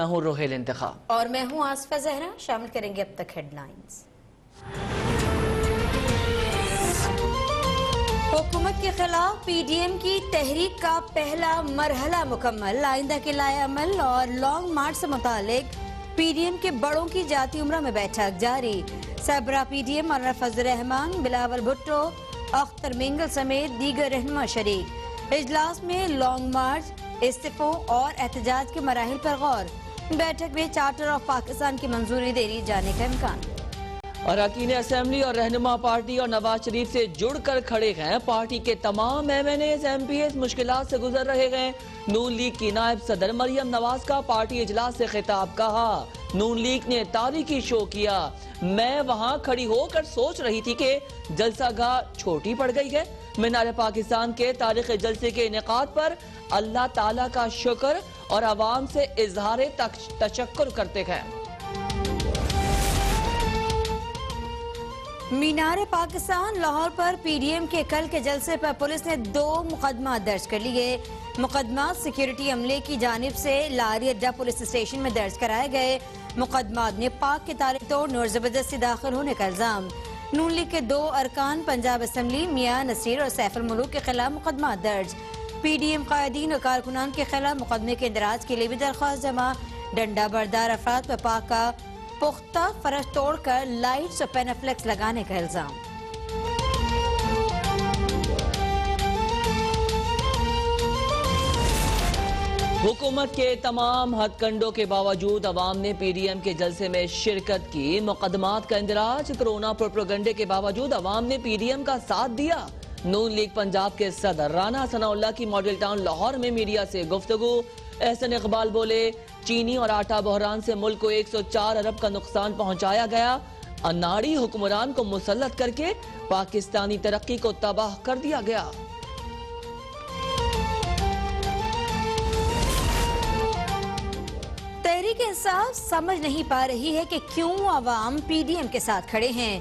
میں ہوں روحیل انتخاب اور میں ہوں آصفہ زہرا۔ شامل کریں گے اب تک ہیڈ لائنز۔ حکومت کے خلاف پی ڈی ایم کی تحریک کا پہلا مرحلہ مکمل، آئندہ کے لائے عمل اور لانگ مارچ سے متعلق پی ڈی ایم کے بڑوں کی جاتی عمرہ میں بیٹھک جاری۔ سربراہ پی ڈی ایم مولانا فضل الرحمان، بلاول بھٹو، اختر مینگل سمیت دیگر رہنما شریک۔ اجلاس میں لانگ مارچ، استعفوں اور احتجاج کے مراحل پر غور۔ بیٹھک میں چارٹر آف پاکستان کی منظوری دے دی جانے کا امکان۔ اراکین اسمبلی اور رہنما پارٹی اور نواز شریف سے جڑ کر کھڑے ہیں۔ پارٹی کے تمام MNAs MPAs مشکلات سے گزر رہے ہیں۔ نون لیگ کی نائب صدر مریم نواز کا پارٹی اجلاس سے خطاب، کہا نون لیگ نے تاریخی شو کیا، میں وہاں کھڑی ہو کر سوچ رہی تھی کہ جلسہ گاہ چھوٹی پڑ گئی ہے۔ مینار پاکستان کے تاریخی جلسے کے انعقاد پر اللہ تعالیٰ کا شکر اور عوام سے اظہار تشکر کرتے ہیں۔ مینار پاکستان لاہور پر پی ڈی ایم کے کل کے جلسے پر پولیس نے 2 مقدمات درج کر لیے۔ مقدمات سیکیورٹی عملے کی جانب سے لاری اڈا پولیس اسٹیشن میں درج کرائے گئے۔ مقدمات میں پاک کے تاریخ توڑ اور زبردستی داخل ہونے کا الزام۔ نون لیگ کے 2 ارکان پنجاب اسمبلی میاں نصیر اور سیف الملوک کے خلاف مقدمات درج۔ پی ڈی ایم قائدین اور کارکنان کے خلاف مقدمے کے اندراج کے لیے بھی درخواست جمع۔ ڈنڈا بردار افراد پر پاک کا پختہ فرش توڑ کر لائٹس اور پینافلیکس لگانے کا الزام۔ حکومت کے تمام ہتھ کنڈوں کے باوجود عوام نے پی ڈی ایم کے جلسے میں شرکت کی۔ مقدمات کا اندراج، کرونا پروپیگنڈے کے باوجود عوام نے پی ڈی ایم کا ساتھ دیا۔ نون لیگ پنجاب کے صدر رانا ثناء اللہ کی ماڈل ٹاؤن لاہور میں میڈیا سے گفتگو۔ احسن اقبال بولے چینی اور آٹا بحران سے ملک کو 104 ارب کا نقصان پہنچایا گیا، اناڑی حکمران کو مسلط کر کے پاکستانی ترقی کو تباہ کر دیا گیا۔ تحریک انصاف سمجھ نہیں پا رہی ہے کہ کیوں عوام پی ڈی ایم کے ساتھ کھڑے ہیں۔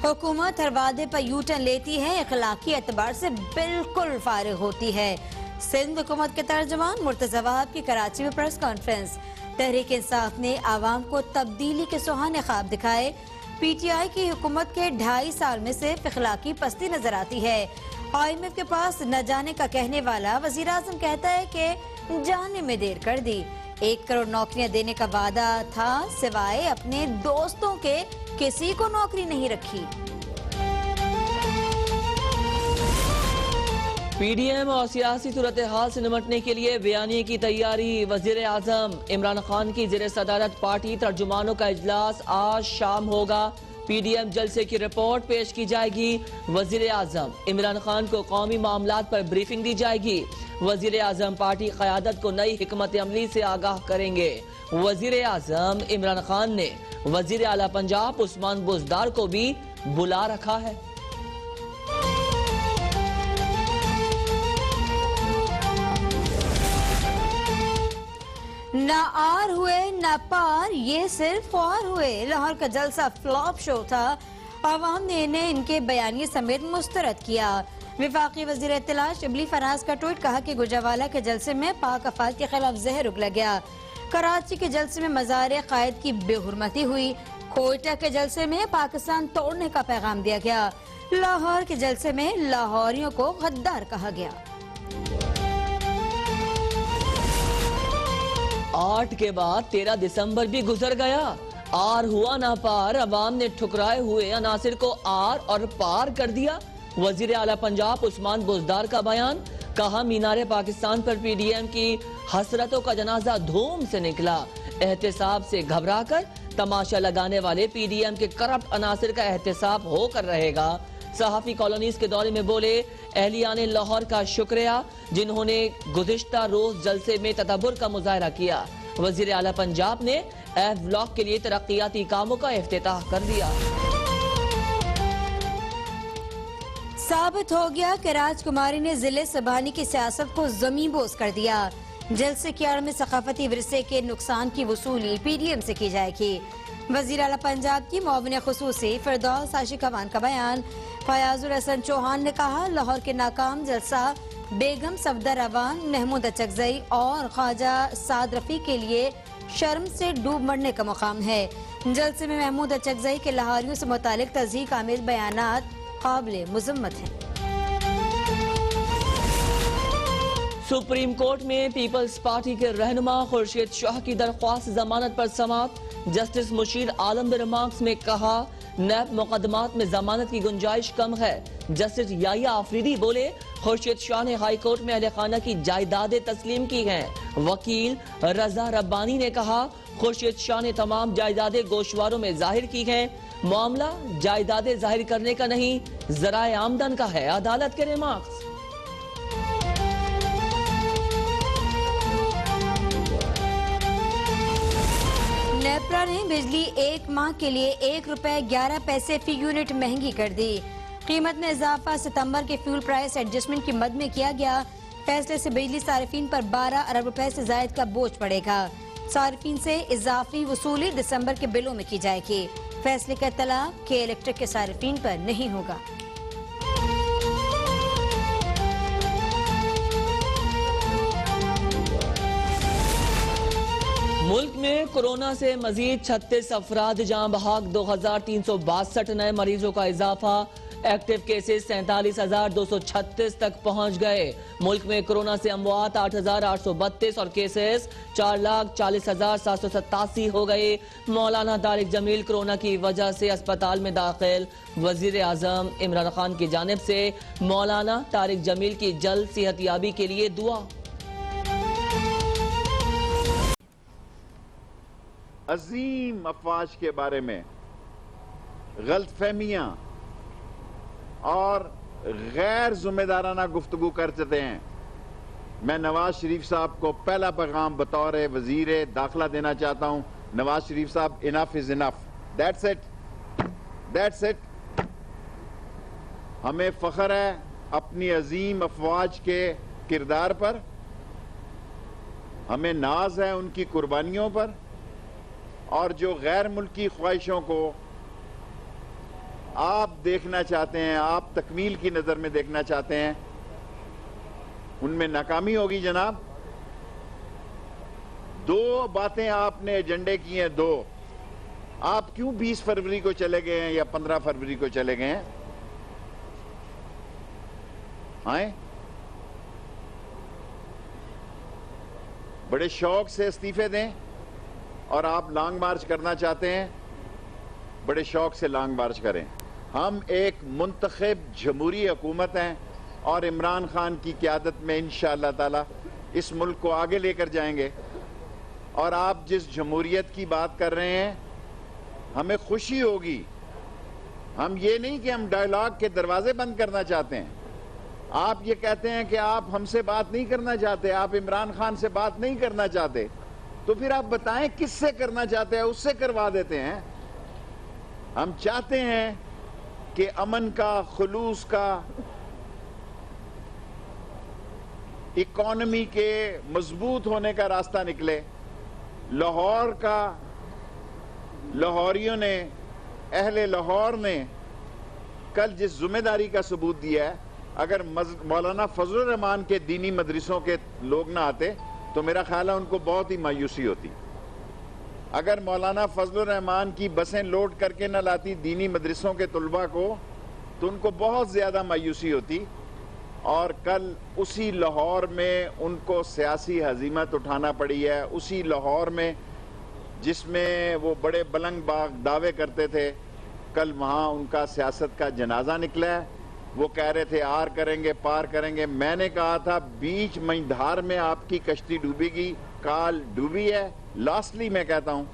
حکومت ہر وعدے پر یو ٹرن لیتی ہے، اخلاقی اعتبار سے بالکل فارغ ہوتی ہے۔ سندھ حکومت کے ترجمان مرتضی وہاب کی کراچی میں پریس کانفرنس۔ تحریک انصاف نے عوام کو تبدیلی کے سہانے خواب دکھائے۔ پی ٹی آئی کی حکومت کے 2.5 سال میں صرف اخلاقی پستی نظر آتی ہے۔ آئی ایم ایف کے پاس نہ جانے کا کہنے والا وزیر اعظم کہتا ہے کہ جانے میں دیر کر دی۔ 1 کروڑ نوکریاں دینے کا وعدہ تھا، سوائے اپنے دوستوں کے کسی کو نوکری نہیں رکھی۔ پی ڈی ایم اور سیاسی صورتحال سے نمٹنے کے لیے بیانیے کی تیاری۔ وزیر اعظم عمران خان کی زیر صدارت پارٹی ترجمانوں کا اجلاس آج شام ہوگا۔ پی ڈی ایم جلسے کی رپورٹ پیش کی جائے گی۔ وزیر اعظم عمران خان کو قومی معاملات پر بریفنگ دی جائے گی۔ وزیر اعظم پارٹی قیادت کو نئی حکمت عملی سے آگاہ کریں گے۔ وزیر اعظم عمران خان نے وزیر اعلیٰ پنجاب عثمان بزدار کو بھی بلا رکھا ہے۔ نہ آر ہوئے نہ پار، یہ صرف فوار ہوئے۔ لاہور کا جلسہ فلاپ شو تھا، عوام نے انہیں ان کے بیانیے سمیت مسترد کیا۔ وفاقی وزیر اطلاع شبلی فراز کا ٹویٹ، کہا کہ گوجرانوالہ کے جلسے میں پاک افواج کے خلاف زہر اگلا گیا۔ کراچی کے جلسے میں مزار قائد کی بے حرمتی ہوئی۔ کوئٹہ کے جلسے میں پاکستان توڑنے کا پیغام دیا گیا۔ لاہور کے جلسے میں لاہوریوں کو غدار کہا گیا۔ 8 کے بعد 13 دسمبر بھی گزر گیا، آر ہوا نہ پار، عوام نے ٹھکرائے ہوئے عناصر کو آر اور پار کر دیا۔ وزیر اعلیٰ پنجاب عثمان بزدار کا بیان، کہا مینار پاکستان پر پی ڈی ایم کی حسرتوں کا جنازہ دھوم سے نکلا۔ احتساب سے گھبرا کر تماشا لگانے والے پی ڈی ایم کے کرپٹ عناصر کا احتساب ہو کر رہے گا۔ صحافی کالونیز کے دورے میں بولے اہلیان لاہور کا شکریہ جنہوں نے گزشتہ روز جلسے میں تدبر کا مظاہرہ کیا۔ وزیر اعلیٰ پنجاب نے ایف بلاک کے لیے ترقیاتی کاموں کا افتتاح کر دیا۔ ثابت ہو گیا کہ راج کماری نے ضلع سبانی کی سیاست کو زمین بوس کر دیا۔ جلسے کی آڑ میں ثقافتی ورثے کے نقصان کی وصولی پی ڈی ایم سے کی جائے گی۔ وزیر اعلیٰ پنجاب کی معاون خصوصی فردوس عاشق خوان کا بیان، فیاض الحسن چوہان نے کہا لاہور کے ناکام جلسہ بیگم صفدر روان، محمود اچکزئی اور خواجہ سعد رفیع کے لیے شرم سے ڈوب مرنے کا مقام ہے۔ جلسے میں محمود اچکزئی کے لاہوریوں سے متعلق تصدیق آمیز بیانات قابل مذمت ہیں۔ سپریم کورٹ میں پیپلز پارٹی کے رہنما خورشید شاہ کی درخواست ضمانت پر سماعت۔ جسٹس مشیر عالم نے ریمارکس میں کہا نیب مقدمات میں ضمانت کی گنجائش کم ہے۔ جسٹس یحییٰ آفریدی بولے خورشید شاہ نے ہائی کورٹ میں اہل خانہ کی جائیدادیں تسلیم کی ہیں۔ وکیل رضا ربانی نے کہا خورشید شاہ نے تمام جائیدادیں گوشواروں میں ظاہر کی ہیں۔ معاملہ جائیدادیں ظاہر کرنے کا نہیں، ذرائع آمدن کا ہے۔ عدالت کے ریمارکس۔ نیپرا نے بجلی ایک ماہ کے لیے 1 روپے 11 پیسے فی یونٹ مہنگی کر دی۔ قیمت میں اضافہ ستمبر کے فیول پرائس ایڈجسٹمنٹ کی مد میں کیا گیا۔ فیصلے سے بجلی صارفین پر 12 ارب روپے سے زائد کا بوجھ پڑے گا۔ صارفین سے اضافی وصولی دسمبر کے بلوں میں کی جائے گی۔ فیصلے کا اطلاع کے الیکٹرک کے صارفین پر نہیں ہوگا۔ ملک میں کورونا سے مزید 36 افراد جاں بحق، 2362 نئے مریضوں کا اضافہ۔ ایکٹیو کیسز 47,236 تک پہنچ گئے۔ ملک میں کورونا سے اموات 8,832 اور کیسز 4,40,787 ہو گئے۔ مولانا طارق جمیل کورونا کی وجہ سے اسپتال میں داخل۔ وزیر اعظم عمران خان کی جانب سے مولانا طارق جمیل کی جلد صحت یابی کے لیے دعا۔ عظیم افواج کے بارے میں غلط فہمیاں اور غیر ذمہ دارانہ گفتگو کرتے ہیں۔ میں نواز شریف صاحب کو پہلا پیغام بطور وزیر داخلہ دینا چاہتا ہوں۔ نواز شریف صاحب انف از انف، دیٹس اٹ۔ ہمیں فخر ہے اپنی عظیم افواج کے کردار پر، ہمیں ناز ہے ان کی قربانیوں پر، اور جو غیر ملکی خواہشوں کو آپ دیکھنا چاہتے ہیں، آپ تکمیل کی نظر میں دیکھنا چاہتے ہیں، ان میں ناکامی ہوگی جناب۔ 2 باتیں آپ نے ایجنڈے کی ہیں، 2۔ آپ کیوں 20 فروری کو چلے گئے ہیں یا 15 فروری کو چلے گئے ہیں؟ آئیں بڑے شوق سے استعفے دیں، اور آپ لانگ مارچ کرنا چاہتے ہیں، بڑے شوق سے لانگ مارچ کریں۔ ہم ایک منتخب جمہوری حکومت ہیں اور عمران خان کی قیادت میں انشاءاللہ تعالی اس ملک کو آگے لے کر جائیں گے۔ اور آپ جس جمہوریت کی بات کر رہے ہیں ہمیں خوشی ہوگی۔ ہم یہ نہیں کہ ہم ڈائیلاگ کے دروازے بند کرنا چاہتے ہیں۔ آپ یہ کہتے ہیں کہ آپ ہم سے بات نہیں کرنا چاہتے، آپ عمران خان سے بات نہیں کرنا چاہتے، تو پھر آپ بتائیں کس سے کرنا چاہتے ہیں، اس سے کروا دیتے ہیں۔ ہم چاہتے ہیں کہ امن کا، خلوص کا، اکانومی کے مضبوط ہونے کا راستہ نکلے۔ لاہور کا، لاہوریوں نے، اہل لاہور نے کل جس ذمہ داری کا ثبوت دیا ہے، اگر مولانا فضل الرحمان کے دینی مدرسوں کے لوگ نہ آتے تو میرا خیال ہے ان کو بہت ہی مایوسی ہوتی۔ اگر مولانا فضل الرحمان کی بسیں لوڈ کر کے نہ لاتی دینی مدرسوں کے طلباء کو تو ان کو بہت زیادہ مایوسی ہوتی۔ اور کل اسی لاہور میں ان کو سیاسی ہزیمت اٹھانا پڑی ہے، اسی لاہور میں جس میں وہ بڑے بلند باغ دعوے کرتے تھے، کل وہاں ان کا سیاست کا جنازہ نکلا ہے۔ وہ کہہ رہے تھے آر کریں گے، پار کریں گے۔ میں نے کہا تھا بیچ مجھدھار میں آپ کی کشتی ڈوبے گی، کال ڈوبی ہے۔ لاسٹلی میں کہتا ہوں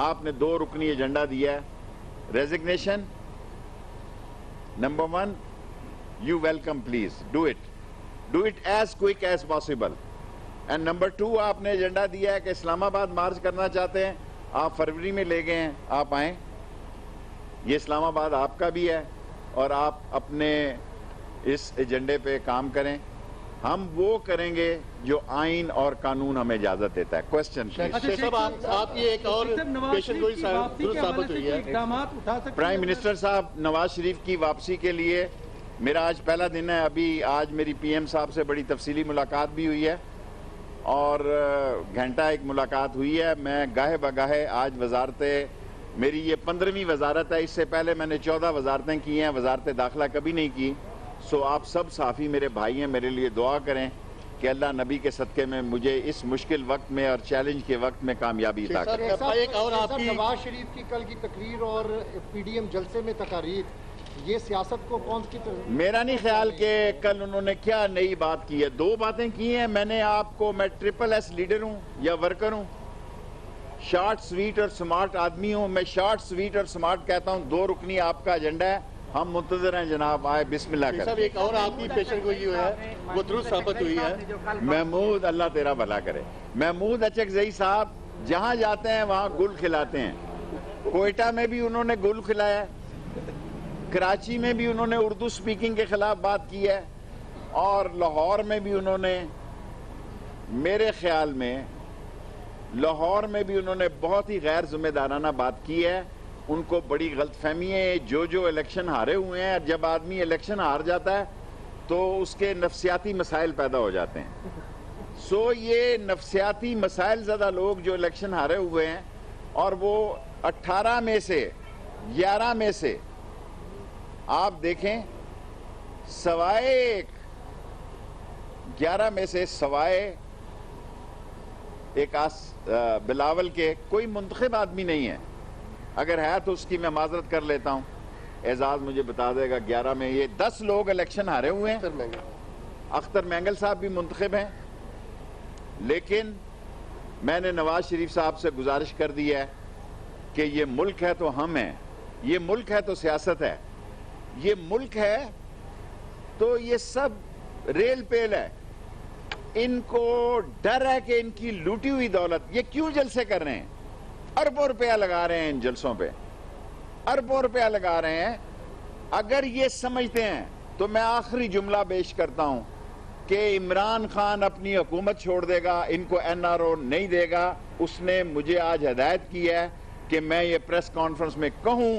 آپ نے 2 رکنی ایجنڈا دیا ہے۔ Resignation number 1، you welcome please do it as quick as possible, and number 2 آپ نے ایجنڈا دیا ہے کہ اسلام آباد مارچ کرنا چاہتے ہیں، آپ فروری میں لے گئے ہیں، آپ آئیں، یہ اسلام آباد آپ کا بھی ہے اور آپ اپنے اس ایجنڈے پہ کام کریں۔ ہم وہ کریں گے جو آئین اور قانون ہمیں اجازت دیتا ہے۔ Question please. آپ یہ ایک اور پیشن گوئی ثابت ہوئی ہے، پرائم منسٹر صاحب نواز شریف کی واپسی کے لیے میرا آج پہلا دن ہے۔ ابھی آج میری پی ایم صاحب سے بڑی تفصیلی ملاقات بھی ہوئی ہے اور گھنٹہ ایک ملاقات ہوئی ہے. میں گاہے بگاہے آج میری یہ 15ویں وزارت ہے. اس سے پہلے میں نے 14 وزارتیں کی ہیں, وزارت داخلہ کبھی نہیں کی. سو آپ سب صحافی میرے بھائی ہیں, میرے لیے دعا کریں کہ اللہ نبی کے صدقے میں مجھے اس مشکل وقت میں اور چیلنج کے وقت میں کامیابی عطا کرے. ایک اور آپ کی نواز شریف کی کل کی تقریر اور پی ڈی ایم جلسے میں تقاریر, یہ سیاست کو کون کی طرف؟ میرا نہیں خیال کہ کل انہوں نے کیا نئی بات کی ہے. 2 باتیں کی ہیں. میں نے آپ کو, میں ٹرپل ایس لیڈر ہوں یا ورکر ہوں, شارٹ سویٹ اور سمارٹ آدمی ہوں. میں شارٹ سویٹ اور سمارٹ کہتا ہوں. 2 رکنی آپ کا ایجنڈا ہے, ہم منتظر ہیں جناب, آئے بسم اللہ کریں. صاحب ایک اور آپ کی پیشن گوئی ہے وہ درست ثابت ہوئی ہے. محمود, اللہ تیرا بھلا کرے, محمود اچکزئی صاحب جہاں جاتے ہیں وہاں گل کھلاتے ہیں. کوئٹہ میں بھی انہوں نے گل کھلایا, کراچی میں بھی انہوں نے اردو سپیکنگ کے خلاف بات کی ہے, اور لاہور میں بھی انہوں نے, میرے خیال میں لاہور میں بھی انہوں نے بہت ہی غیر ذمہ دارانہ بات کی ہے. ان کو بڑی غلط فہمی ہے. جو الیکشن ہارے ہوئے ہیں, جب آدمی الیکشن ہار جاتا ہے تو اس کے نفسیاتی مسائل پیدا ہو جاتے ہیں. سو یہ نفسیاتی مسائل زدہ لوگ جو الیکشن ہارے ہوئے ہیں, اور وہ 18 میں سے 11 میں سے آپ دیکھیں, سوائے 11 میں سے سوائے ایک بلاول کے کوئی منتخب آدمی نہیں ہے. اگر ہے تو اس کی میں معذرت کر لیتا ہوں, اعزاز مجھے بتا دے گا. 11 میں یہ 10 لوگ الیکشن ہارے ہوئے ہیں. اختر مینگل صاحب بھی منتخب ہیں. لیکن میں نے نواز شریف صاحب سے گزارش کر دی ہے کہ یہ ملک ہے تو ہم ہیں, یہ ملک ہے تو سیاست ہے, یہ ملک ہے تو یہ سب ریل پیل ہے. ان کو ڈر ہے کہ ان کی لوٹی ہوئی دولت, یہ کیوں جلسے کر رہے ہیں, اربوں روپیہ لگا رہے ہیں ان جلسوں پہ, اربوں روپیہ لگا رہے ہیں. اگر یہ سمجھتے ہیں تو میں آخری جملہ پیش کرتا ہوں کہ عمران خان اپنی حکومت چھوڑ دے گا, ان کو NRO نہیں دے گا. اس نے مجھے آج ہدایت کی ہے کہ میں یہ پریس کانفرنس میں کہوں,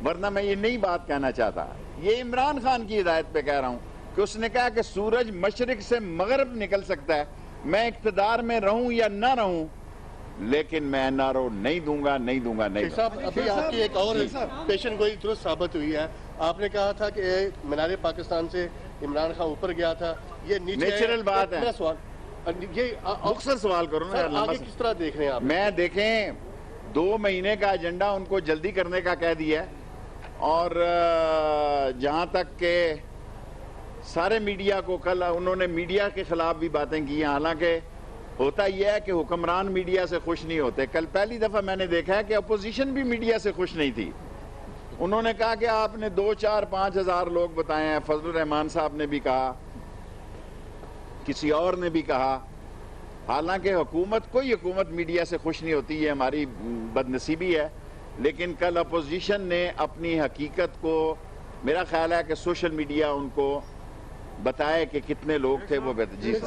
ورنہ میں یہ نئی بات کہنا چاہتا. یہ عمران خان کی ہدایت پہ کہہ رہا ہوں کہ اس نے کہا کہ سورج مشرق سے مغرب نکل سکتا ہے, میں اقتدار میں رہوں یا نہ رہوں, لیکن میں NRO نہیں دوں گا, نہیں دوں گا, نہیں دوں گا. صاحب ابھی آپ کی ایک اور پیشن گوئی درست ثابت ہوئی ہے. آپ نے کہا تھا کہ مینار پاکستان سے عمران خان اوپر گیا تھا, یہ نیچرل بات ہے. میرا سوال یہ مختصر سوال کروں نا, آگے کس طرح دیکھ رہے ہیں آپ؟ میں دیکھیں 2 مہینے کا ایجنڈا ان کو جلدی کرنے کا کہہ دیا ہے, اور جہاں تک کہ سارے میڈیا کو, کل انہوں نے میڈیا کے خلاف بھی باتیں کی ہیں. حالانکہ ہوتا یہ ہے کہ حکمران میڈیا سے خوش نہیں ہوتے. کل پہلی دفعہ میں نے دیکھا ہے کہ اپوزیشن بھی میڈیا سے خوش نہیں تھی. انہوں نے کہا کہ آپ نے 2, 4, 5 ہزار لوگ بتائے ہیں. فضل الرحمان صاحب نے بھی کہا, کسی اور نے بھی کہا. حالانکہ کوئی حکومت میڈیا سے خوش نہیں ہوتی, یہ ہماری بدنصیبی ہے. لیکن کل اپوزیشن نے اپنی حقیقت کو, میرا خیال ہے کہ سوشل میڈیا ان کو بتائے کہ کتنے لوگ تھے وہ جی شیخ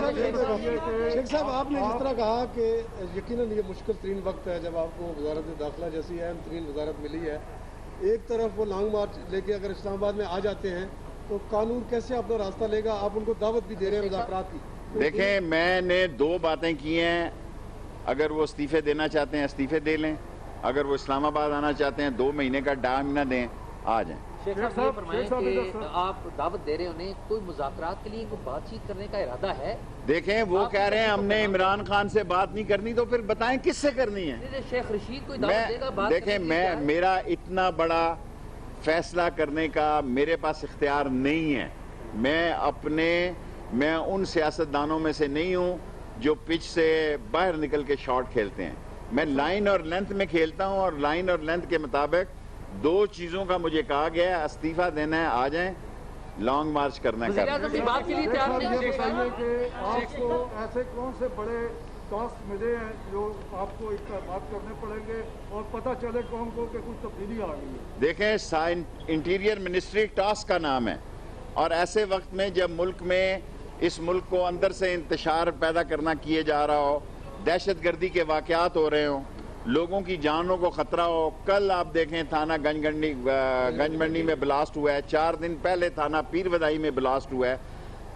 صاحب, آپ نے جس طرح کہا کہ یقیناً یہ مشکل ترین وقت ہے جب آپ کو وزارت داخلہ جیسی اہم ترین وزارت ملی ہے. ایک طرف وہ لانگ مارچ لے کے اگر اسلام آباد میں آ جاتے ہیں تو قانون کیسے اپنا راستہ لے گا؟ آپ ان کو دعوت بھی دے رہے ہیں مذاکرات کی. دیکھیں, میں نے 2 باتیں کی ہیں. اگر وہ استعفے دینا چاہتے ہیں استعفے دے لیں, اگر وہ اسلام آباد آنا چاہتے ہیں 2 مہینے کا ٹائم نہ دیں, آ جائیں. شیخ صاحب یہ فرمائیں کہ آپ دعوت دے رہے انہیں, کوئی مذاکرات کے لیے کوئی بات چیت کرنے کا ارادہ ہے؟ دیکھیں, وہ کہہ رہے ہیں ہم نے عمران خان سے بات نہیں کرنی, تو پھر بتائیں کس سے کرنی ہے. شیخ رشید کوئی دعوت دے گا بات؟ دیکھیں, میرا اتنا بڑا فیصلہ کرنے کا میرے پاس اختیار نہیں ہے. میں ان سیاستدانوں میں سے نہیں ہوں جو پچ سے باہر نکل کے شاٹ کھیلتے ہیں. میں لائن اور لینتھ میں کھیلتا ہوں, اور لائن اور لینتھ کے مطابق 2 چیزوں کا مجھے کہا گیا ہے, استعفیٰ دینا ہے آ جائیں, لانگ مارچ کرنا ہے. بات کے لیے تیار نہیں. یہ بتائیے کہ آپ کو ایسے کون سے بڑے ٹاسک ملے ہیں جو آپ کو بات کرنے پڑیں گے اور پتہ چلے قوم کو کہ کچھ تبدیلی آ گئی ہے؟ دیکھیں, انٹیریئر منسٹری ٹاسک کا نام ہے, اور ایسے وقت میں جب ملک میں اس ملک کو اندر سے انتشار پیدا کرنا کیے جا رہا ہو, دہشت گردی کے واقعات ہو رہے ہوں, لوگوں کی جانوں کو خطرہ ہو. کل آپ دیکھیں تھانہ گنج منڈی میں بلاسٹ ہوا ہے, 4 دن پہلے تھانہ پیر ودائی میں بلاسٹ ہوا ہے,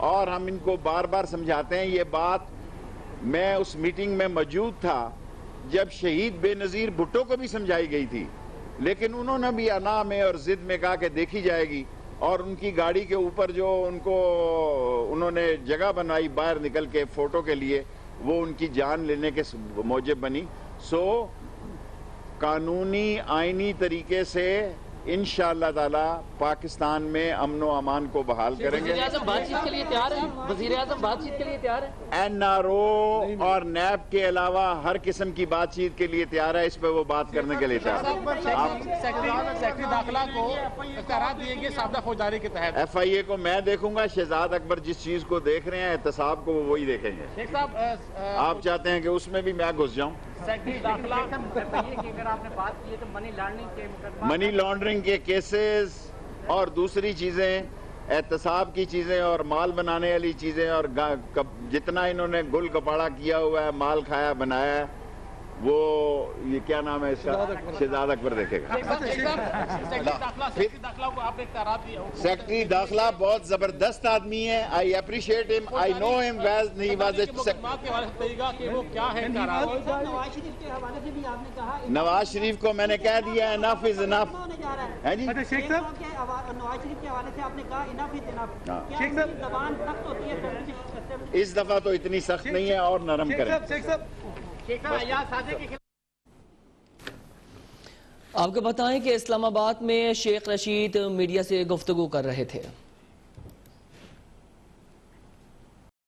اور ہم ان کو بار بار سمجھاتے ہیں یہ بات میں اس میٹنگ میں موجود تھا جب شہید بے نظیر بھٹو کو بھی سمجھائی گئی تھی، لیکن انہوں نے بھی انا میں اور ضد میں کہا کہ دیکھی جائے گی، اور ان کی گاڑی کے اوپر جو انہوں نے جگہ بنائی باہر نکل کے فوٹو کے لیے، وہ ان کی جان لینے کے موجب بنی. سو قانونی آئینی طریقے سے انشاءاللہ تعالی پاکستان میں امن و امان کو بحال کریں گے. وزیر اعظم بات چیت کے لیے تیار ہے؟ وزیر اعظم بات چیت کے لیے تیار ہے؟ NRO اور نیب کے علاوہ ہر قسم کی بات چیت کے لیے تیار ہے. اس پہ وہ بات کرنے کے لیے تیار ہے. سیکرٹری داخلہ کو اختیارات دیے گئے سابقہ فوجداری کے تحت. FIA کو میں دیکھوں گا، شہزاد اکبر جس چیز کو دیکھ رہے ہیں احتساب کو وہ وہی دیکھیں گے. شیخ صاحب آپ چاہتے ہیں کہ اس میں بھی میں گھس جاؤں؟ سیکرٹری داخلہ اگر آپ نے بات کی ہے تو منی لانڈرنگ کے مقدمات، منی لانڈرنگ کے کیسز اور دوسری چیزیں، احتساب کی چیزیں اور مال بنانے والی چیزیں، اور جتنا انہوں نے گل کپاڑا کیا ہوا ہے، مال کھایا بنایا ہے، وہ یہ کیا نام ہے اس کا، شہزاد اکبر دیکھے گا. سیکرٹری داخلہ کو آپ نے اختیارات دیا ہو. سیکرٹری داخلہ بہت زبردست آدمی ہے. آئی اپریشیٹ ہم، آئی نو ہم ویز نہیں واز. مقدمات کے حوالے سے بتائیے کہ وہ کیا ہے اختیارات. نواز شریف کے حوالے سے بھی آپ نے کہا نواز شریف کو میں نے کہہ دیا انف از انف. ہے جی نواز شریف کے حوالے سے آپ نے کہا انف از انف. کیا زبان سخت ہوتی ہے؟ اس دفعہ تو اتنی سخت نہیں ہے، اور نرم کریں. آپ کو بتائیں کہ اسلام آباد میں شیخ رشید میڈیا سے گفتگو کر رہے تھے.